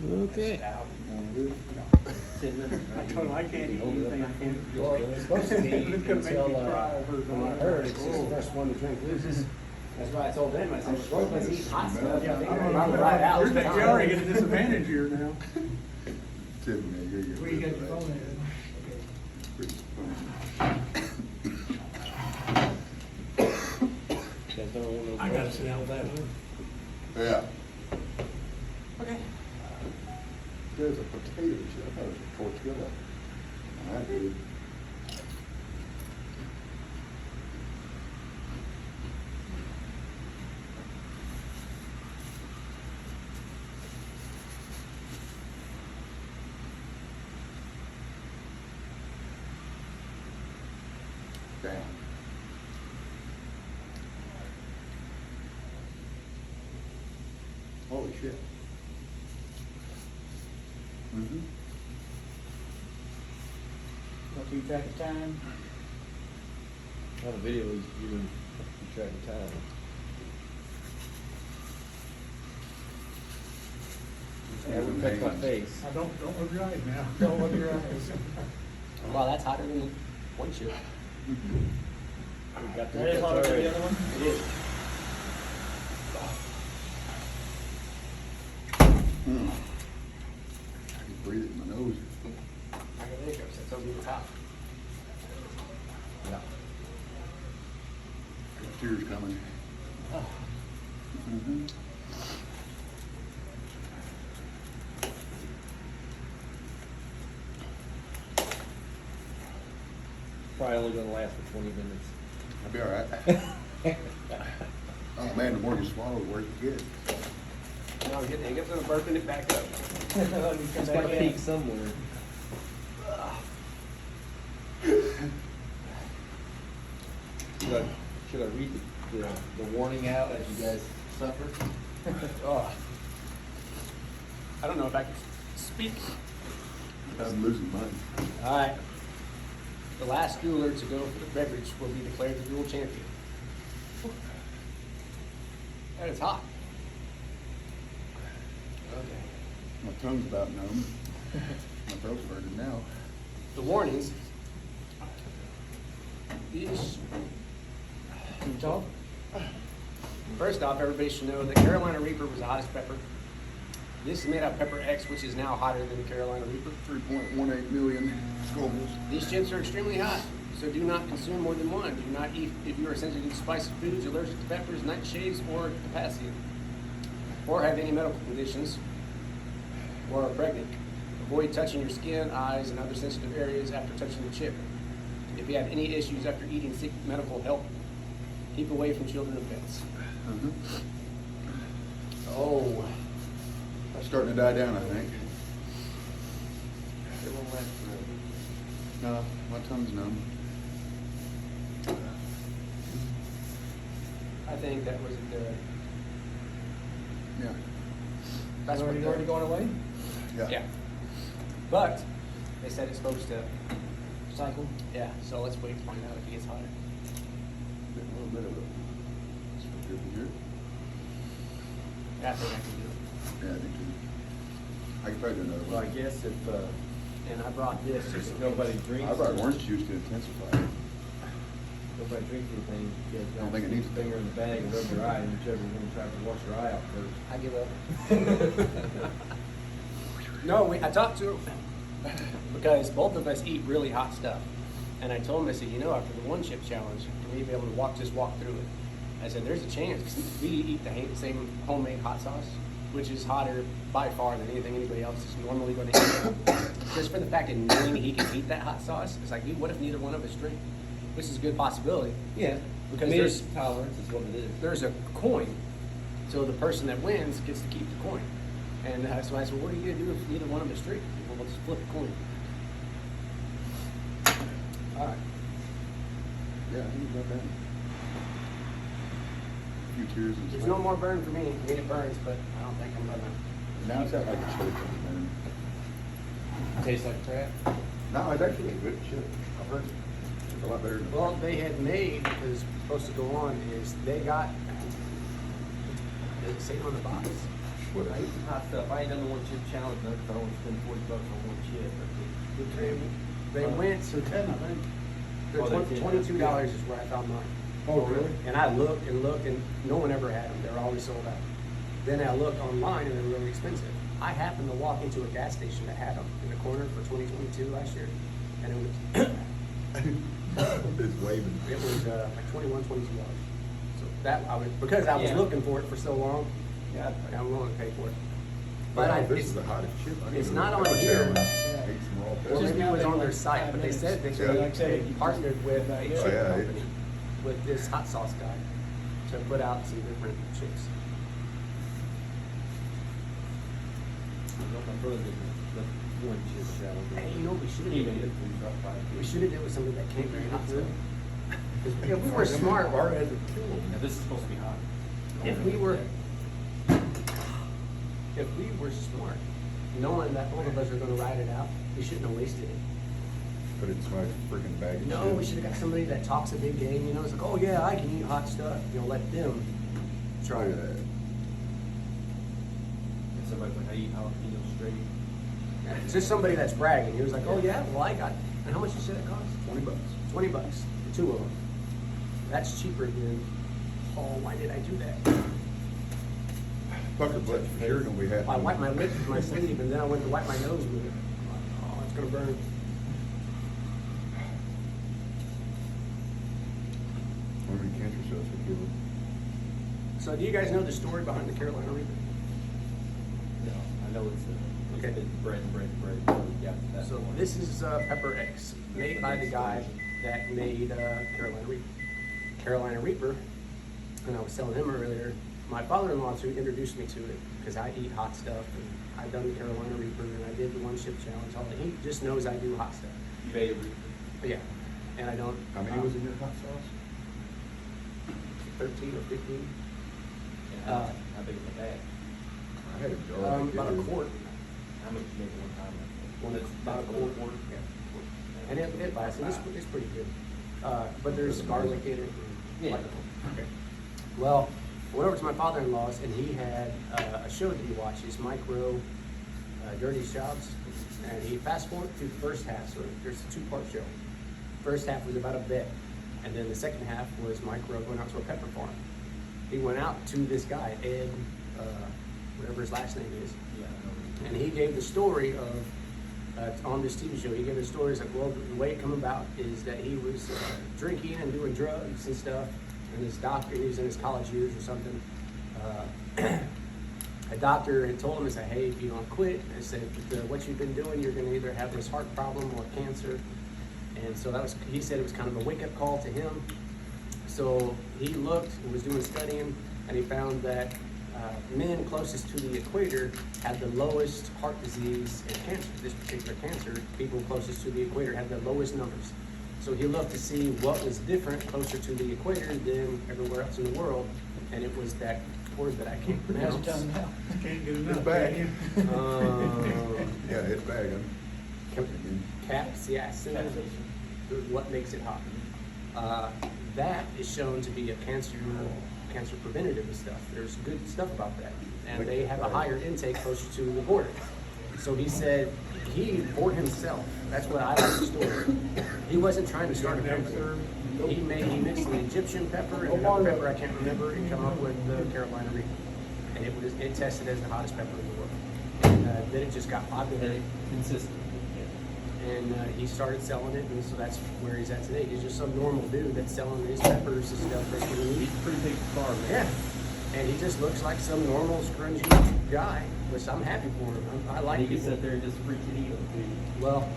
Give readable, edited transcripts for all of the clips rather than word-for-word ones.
Okay. I told him I can't eat anything. I can't. Well, it's supposed to be It's gonna make until, me cry over when I heard, it's just the first one to drink loses. That's why I told them, I said, well, let's eat hot stuff. Yeah, I'm right out. You're already at a disadvantage here now. Tiffany, you're Where you got your phone I gotta sit down with that one. Yeah. Okay. There's a potato chip. I thought it was a tortilla. I did. Damn. Holy shit. Mm-hmm. Don't keep track of time. On the video, you can keep track of time. Yeah, it would affect my face. Don't look your eyes now. Don't look your eyes. Wow, that's hotter than one chip. We got That is hotter than the other one? It is. I can breathe it in my nose. I got hiccups, that's over the top. Yeah. I got tears coming. Oh. Mm-hmm. Probably only gonna last for 20 minutes. I'll be all right. Oh man, the more you swallow, the worse it gets. No, I'm getting hiccups and I'm burping it back up. It's got to peak somewhere. Should I read the warning out as you guys suffer? Oh. I don't know if I can speak. I'm losing money. All right. The last dueler to go for the beverage will be declared the duel champion. That is hot. Okay. My tongue's about numb. My throat's burning now. The warnings. These. Can you talk? First off, everybody should know that Carolina Reaper was the hottest pepper. This is made out of Pepper X, which is now hotter than the Carolina Reaper. 3.18 million Scovilles. These chips are extremely hot, so do not consume more than one. Do not eat if you are sensitive to spicy foods, allergic to peppers, nightshades, or potassium, or have any medical conditions, or are pregnant. Avoid touching your skin, eyes, and other sensitive areas after touching the chip. If you have any issues after eating, seek medical help. Keep away from children and pets. Oh. That's starting to die down, I think. It won't last forever. No, my tongue's numb. I think that was Yeah. that's already going away? Yeah. Yeah. But they said it's supposed to cycle. Yeah, so let's wait to find out if it gets hotter. Get a little bit of it. It's good to hear. Yeah, I think I can do it. Yeah, I do too. I can probably do another Well, I one. guess if And I brought this just in nobody case. drinks, I brought orange juice to intensify it. nobody drinks anything, you guys I don't think it needs stick to. your finger in the bag and rub your eye, and whichever one tries to wash your eye out first. I give up. No, I talked to him because both of us eat really hot stuff. And I told him, I said, you know, after the one chip challenge, we may be able to walk through it. I said, there's a chance, 'cause we eat the same homemade hot sauce, which is hotter by far than anything anybody else is normally going to eat. Just for the fact of knowing he can eat that hot sauce, it's like, dude, what if neither one of us drink? Which is a good possibility. Yeah, Because I mean, there's- it's tolerance is what it is. There's a coin, so the person that wins gets to keep the coin. And so I said, well, what are you gonna do if neither one of us drink? Well, let's flip a coin. All right. Yeah, I think about that. A few tears and There's stuff. no more burn for me. I mean, it burns, but I don't think I'm gonna. Now it's got like a chili man. Tastes like crap. No, it's actually good shit. I've heard it's a lot better than Well, they had made, because supposed to go on, is they got, does it say on the box? What I is eat it? some hot stuff. I ain't done the one chip challenge though, 'cause I don't want to spend $40 on one chip. They went, So 10, I think. they're Oh, they did. $22 is where I found mine. Oh, really? And I looked, and no one ever had them. They were always sold out. Then I looked online, and they're really expensive. I happened to walk into a gas station that had them in the corner for 2022 last year, and it was It's waving. it was like $21, $22. So that I was because I was Yeah. looking for it for so long. Yeah. I'm willing to pay for it. But But this it's, is the hottest chip. I it's need not to on go here. down and eat some raw or pepper. maybe it was on their like site, 5 but they said minutes. they Yeah, like I said, they partnered with a Oh, chip yeah, company, with this hot sauce guy, to put out some different chips. My brother did the one chip challenge. Hey, you know what we should have He made it did? through about 5 We years. should have did with somebody that can't eat hot stuff. Because if we were smart, Our has a kill Now, this is supposed to be hot. if we were smart, knowing that both of us are gonna ride it out, we shouldn't have wasted it. Put it in somebody's freaking bag of No, chips. we should have got somebody that talks a big game, you know, it's like, oh yeah, I can eat hot stuff, you know, let them try Look it. at that. And somebody's like, I eat jalapenos straight. It's just somebody that's bragging, he was like, oh yeah, well I got, and how much you said it cost? $20. $20, the two of them. That's cheaper than, oh, why did I do that? Pucker butt for sure gonna be happy. I wiped my lips with my sleeve, and then I went to wipe my nose with it. Oh, it's gonna burn. How many cancer cells are killed? So do you guys know the story behind the Carolina Reaper? No, I know it's Okay. been bread. Yeah, that's So one. this is Pepper X, made by the guy that made Carolina Reaper. Carolina Reaper, and I was telling him earlier, my father-in-law's who introduced me to it, because I eat hot stuff, and I've done the Carolina Reaper, and I did the one chip challenge, all that. He just knows I do hot stuff. You made it. But yeah, and I don't. How many was in your hot sauce? 13 or 15. Yeah, how big is the bag? I had a jar. About a quart. How much you make one time? One that's about a quart. Yeah. And it lasts, and it's pretty good. But there's garlic in it. Yeah. Okay. Well, I went over to my father-in-law's, and he had a show that he watches, Micro Dirty Jobs, and he fast forwarded through the first half, so there's a two-part show. First half was about a bet, and then the second half was Micro going out to a pepper farm. He went out to this guy, Ed, whatever his last name is, Yeah, I know. and he gave the story of, on this TV show, he gave the stories like, well, the way it come about is that he was drinking and doing drugs and stuff, and his doctor, he was in his college years or something, a doctor had told him, he said, hey, if you don't quit, I said, what you've been doing, you're gonna either have this heart problem or cancer. And so that was, he said it was kind of a wake-up call to him. So he looked and was doing studying, and he found that men closest to the equator had the lowest heart disease and cancer. This particular cancer, people closest to the equator had the lowest numbers. So he looked to see what was different closer to the equator than everywhere else in the world, and it was that word that I can't pronounce. Can't get enough. It's back. can Yeah, it's bag. Capsaicin is what makes it hot. That is shown to be a cancer preventative and stuff. There's good stuff about that. And they have a higher intake closer to the border. So he said he, for himself, that's what I like the story. He wasn't trying to start a company. He mixed an Egyptian pepper and another pepper I can't remember and come up with the Carolina Reaper. And it tested as the hottest pepper in the world. And then it just got popular. Consistent. And he started selling it, and so that's where he's at today. He's just some normal dude that's selling his peppers and stuff that you can eat. He's a pretty big farm. Yeah, and he just looks like some normal scrungy guy, which I'm happy for him. I like He can people. sit there and just freaking eat them. Well,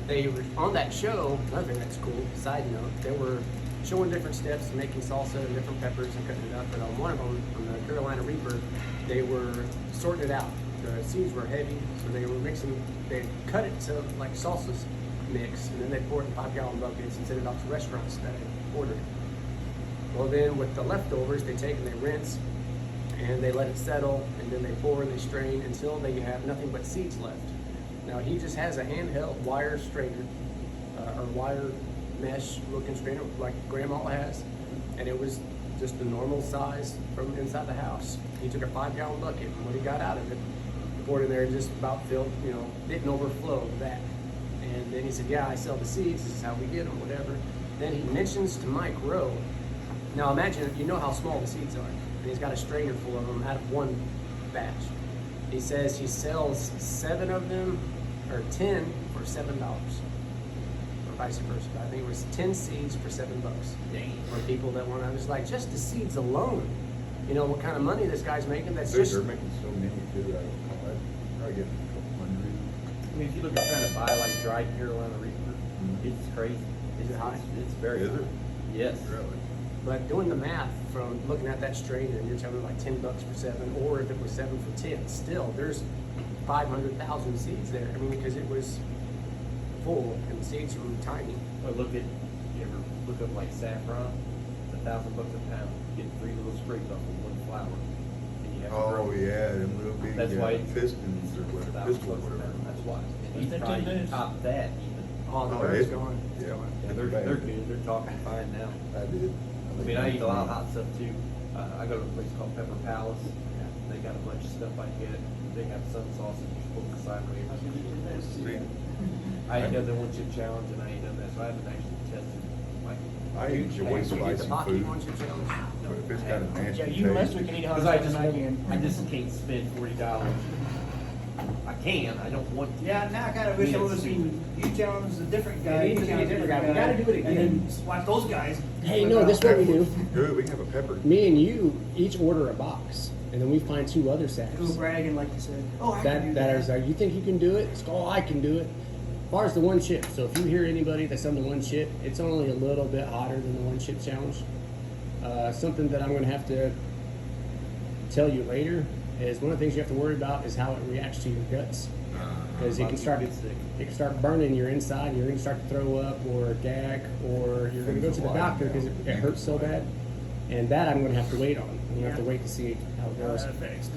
they were on that show. Another thing that's cool. Side note: they were showing different steps, making salsa and different peppers and cutting it up. But on one of them, on the Carolina Reaper, they were sorting it out. The seeds were heavy, so they were mixing. They cut it to like salsas mix, and then they pour it in 5-gallon buckets and send it off to restaurants that order it. Well, then with the leftovers, they take and they rinse, and they let it settle, and then they pour and they strain until they have nothing but seeds left. Now he just has a handheld wire strainer, or wire mesh looking strainer like Grandma has, and it was just the normal size from inside the house. He took a 5-gallon bucket, and what he got out of it, he poured in there and just about filled, you know, didn't overflow the back. And then he said, yeah, I sell the seeds, this is how we get them, whatever. Then he mentions to Mike Rowe, now imagine, you know how small the seeds are, and he's got a strainer full of them out of one batch. He says he sells 7 of them, or 10 for $7, or vice versa. I think it was 10 seeds for $7. For people that want, I was like, just the seeds alone, you know what kind of money this guy's making? That's Dude, just, they're making so many too. I don't know. I'd probably get a couple hundred. I mean, if you look at trying to buy like dried Carolina Reaper, it's crazy. Is it high? It's very Is high. it? Yes. Really? but doing the math from looking at that strainer, and you're telling me like $10 for 7, or if it was 7 for 10, still, there's 500,000 seeds there. I mean, because it was full and the seeds were tiny. Or look at, you ever look up like saffron? It's $1,000 a pound. You get 3 little sprigs off of one flower. And you have to Oh, grow. yeah, them little bitty That's why pistons or whatever, $1,000 pistol or a whatever. pound. That's why. And Is he's that probably 10 days? top that even. Oh, the Oh, bird's it's- gone. It's yeah. gone. Yeah, they're good. They're talking fine now. I did. I mean, I eat a lot of hot stuff too. I go to a place called Pepper Palace. They got a bunch of stuff I get. They have some sausage, full of sideways. I ain't done the one chip challenge and I ain't done that, so I haven't actually tested. Like, I enjoy Did you get the spicy Pocky food, one chip challenge? but if it's got a nasty Yeah, you must taste. can eat because hot I stuff just and I can. I just can't spend $40. I can. I don't want to. Yeah, now I kinda wish I would've seen you challenge the different guy. Yeah, you challenge different guy. We guy, gotta do it And again. then watch those guys. Hey, no, this what we do. Good, we can have a pepper. Me and you each order a box, and then we find 2 other sacks. Go bragging like you said. Oh, I can do That is like, you think you can do it? It's, oh, I can do it. As far as the one chip, so if you hear anybody that's on the one chip, it's only a little bit hotter than the one chip challenge. Something that I'm going to have to tell you later is one of the things you have to worry about is how it reacts to your guts. Because it can start burning your inside. You're going to start to throw up or gag, or you're going to go to the doctor because it hurts so bad. And that I'm going to have to wait on. I'm going to have to wait to see how it goes. Fixed.